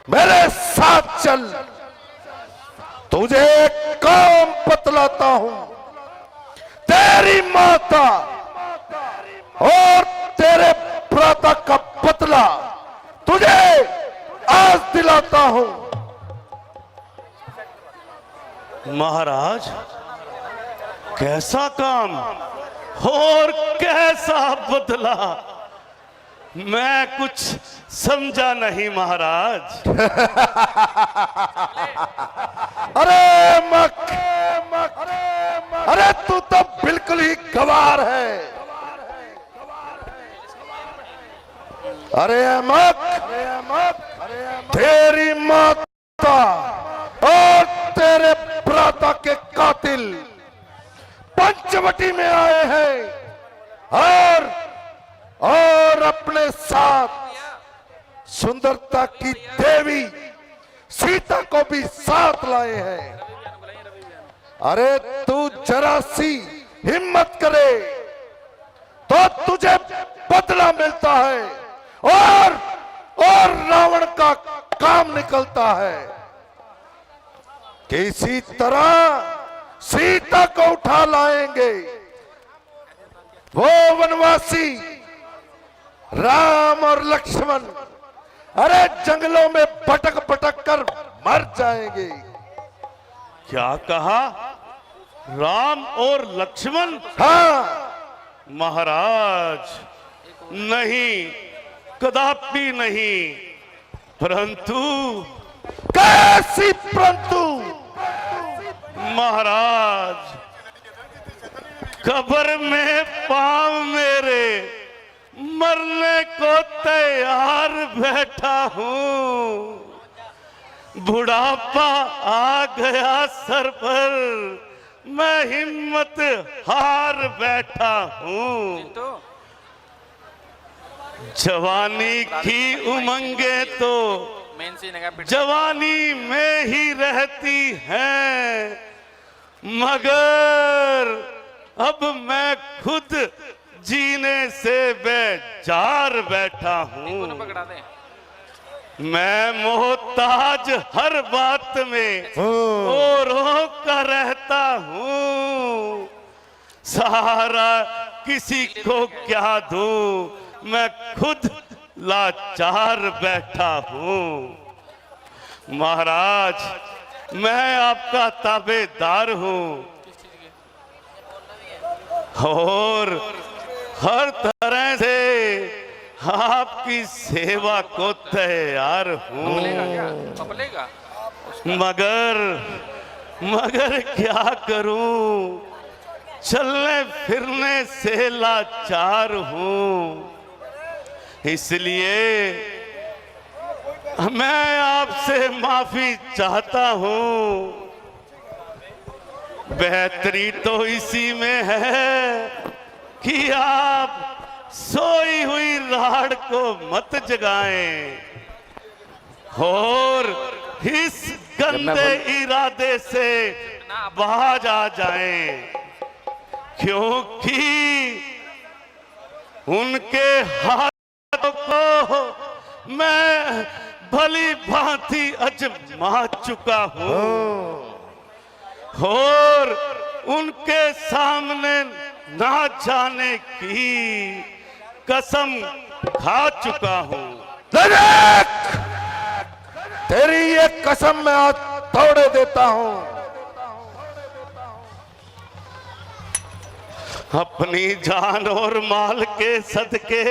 मेरे साथ चल, तुझे एक काम बतलाता हूं। तेरी माता और तेरे भ्राता का बदला तुझे आज दिलाता हूं। महाराज, कैसा काम और कैसा बदला? मैं कुछ समझा नहीं महाराज। अरे मक, अरे तू तो बिल्कुल ही गवार है। अरे मक, तेरी माता और तेरे भ्राता के कातिल पंचवटी में आए हैं और अपने साथ सुंदरता की देवी सीता को भी साथ लाए हैं। अरे तू जरा सी हिम्मत करे तो तुझे बदला मिलता है और रावण का काम निकलता है। किसी तरह सीता को उठा लाएंगे। वो वनवासी राम और लक्ष्मण अरे जंगलों में भटक भटक कर मर जाएंगे। क्या कहा? राम और लक्ष्मण? हाँ महाराज, नहीं, कदापि नहीं। परंतु कैसी परंतु? महाराज, कब्र में पांव मेरे मरने को तैयार बैठा हूं। बुढ़ापा आ गया सर पर, मैं हिम्मत हार बैठा हूं। जवानी की उमंगे तो जवानी में ही रहती हैं, मगर अब मैं खुद जीने से बेजार बैठा हूँ। मैं मोहताज हर बात में औरों का रहता हूँ। सहारा किसी को क्या दूं, मैं खुद लाचार बैठा हूँ। महाराज, मैं आपका ताबेदार हूँ और हर तरह से आपकी सेवा को तैयार हूँ। मगर क्या करूँ, चलने फिरने से लाचार हूँ। इसलिए मैं आपसे माफी चाहता हूँ। बेहतरी तो इसी में है कि आप सोई हुई राड को मत जगाएं और इस गंदे इरादे से बाज आ जाएं, क्योंकि उनके हाथों को मैं भली भांति आजमा चुका हूँ और उनके सामने ना जाने की कसम खा चुका हूँ। तेरी ये कसम मैं आज तोड़ देता हूँ। अपनी जान और माल के सदके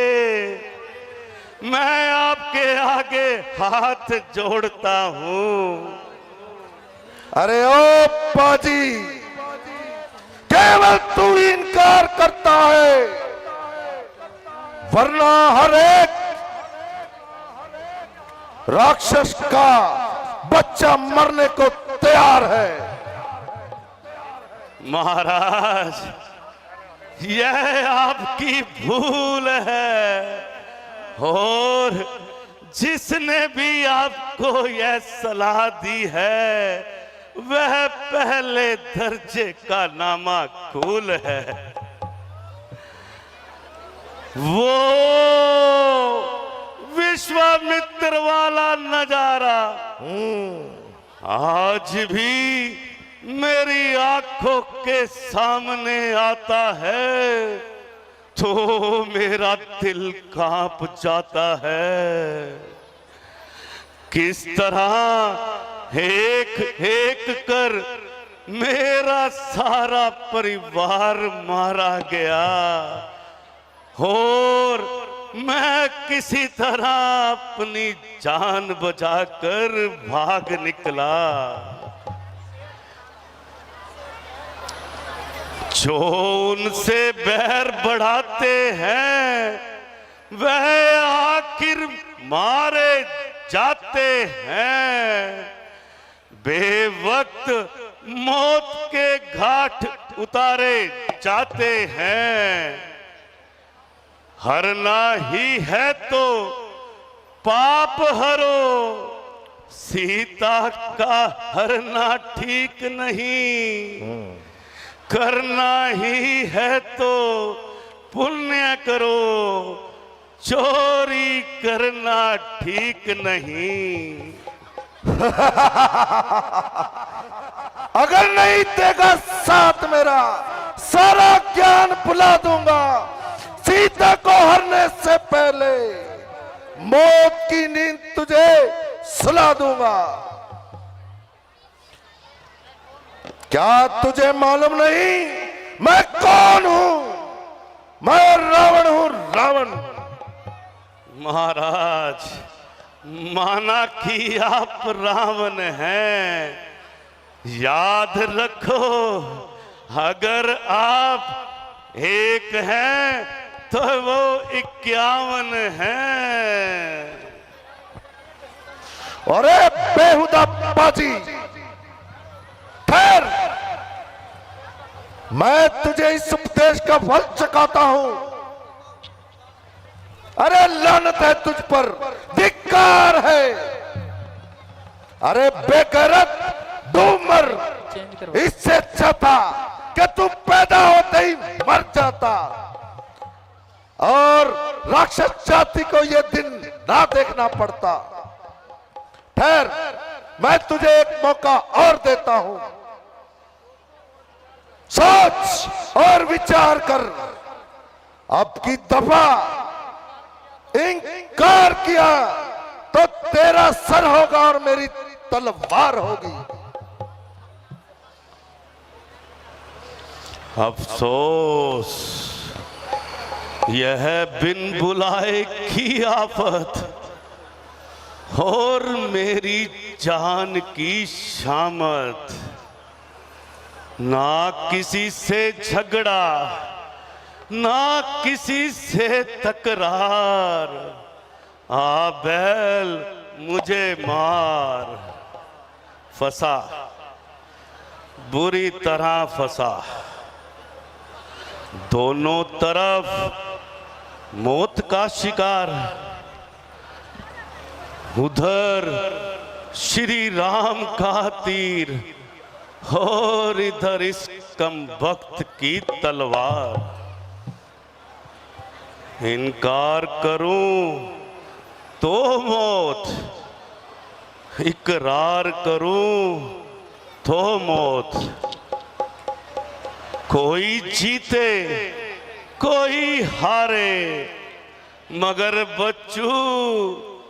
मैं आपके आगे हाथ जोड़ता हूँ। अरे ओ बाजी, केवल तू ही इनकार करता है, वरना हर एक राक्षस का बच्चा मरने को तैयार है। महाराज, यह आपकी भूल है और जिसने भी आपको यह सलाह दी है वह पहले दर्जे का नामाकूल है। विश्वामित्र वाला नजारा आज भी मेरी आंखों के सामने आता है तो मेरा दिल कांप जाता है। किस तरह एक एक कर मेरा सारा परिवार मारा गया और मैं किसी तरह अपनी जान बचाकर भाग निकला। जो उनसे बैर बढ़ाते हैं वह आखिर मारे जाते हैं। बेवक्त मौत के घाट उतारे जाते हैं। हरना ही है तो पाप हरो, सीता का हरना ठीक नहीं। करना ही है तो पुण्य करो, चोरी करना ठीक नहीं। अगर नहीं देगा साथ मेरा, सारा ज्ञान भुला दूंगा। सीता को हरने से पहले मौत की नींद तुझे सुला दूंगा। क्या तुझे मालूम नहीं मैं कौन हूं? मैं रावण हूं, रावण। महाराज, माना कि आप रावण हैं, याद रखो अगर आप एक हैं तो वो 51 हैं। अरे बेहुदा बाजी, ठहर। मैं तुझे इस उपदेश का फल चखाता हूं। अरे लानत है तुझ पर, धिक्कार है। अरे बेगैरत, तू मर। इससे अच्छा था कि तू पैदा होते ही मर जाता और राक्षस जाति को यह दिन ना देखना पड़ता। ठहर, मैं तुझे एक मौका और देता हूं। सोच और विचार कर। अब की दफा इनकार किया तो तेरा सर होगा और मेरी तलवार होगी। अफसोस, यह बिन बुलाए की आफत और मेरी जान की शामत। ना किसी से झगड़ा, ना किसी से तकरार। आ बैल मुझे मार। फंसा, बुरी तरह फंसा। दोनों तरफ मौत का शिकार। उधर श्री राम का तीर और इधर इस कमबख्त की तलवार। इनकार करूं तो मौत, इकरार करूं तो मौत। कोई जीते कोई हारे, मगर बच्चू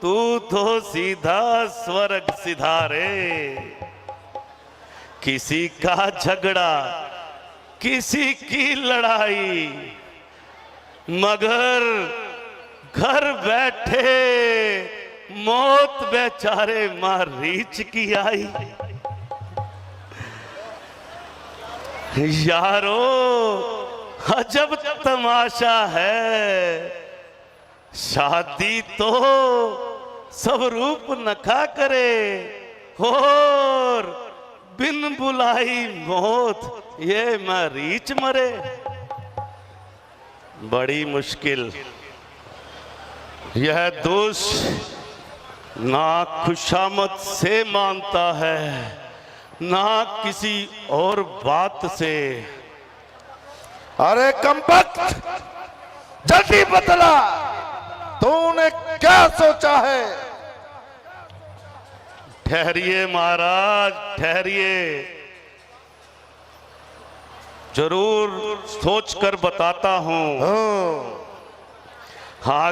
तू तो सीधा स्वर्ग सिधारे। किसी का झगड़ा, किसी की लड़ाई, मगर घर बैठे मौत बेचारे मारीच की आई। यारो अजब तमाशा है, शादी तो सब रूप नखा करे और बिन बुलाई मौत ये मरीच मरे। बड़ी मुश्किल। यह दोष ना खुशामद से मानता है, ना किसी और बात से। अरे कमबख्त, जल्दी बतला तूने क्या सोचा है? ठहरिए महाराज, ठहरिए, जरूर सोच कर बताता हूं। हाँ,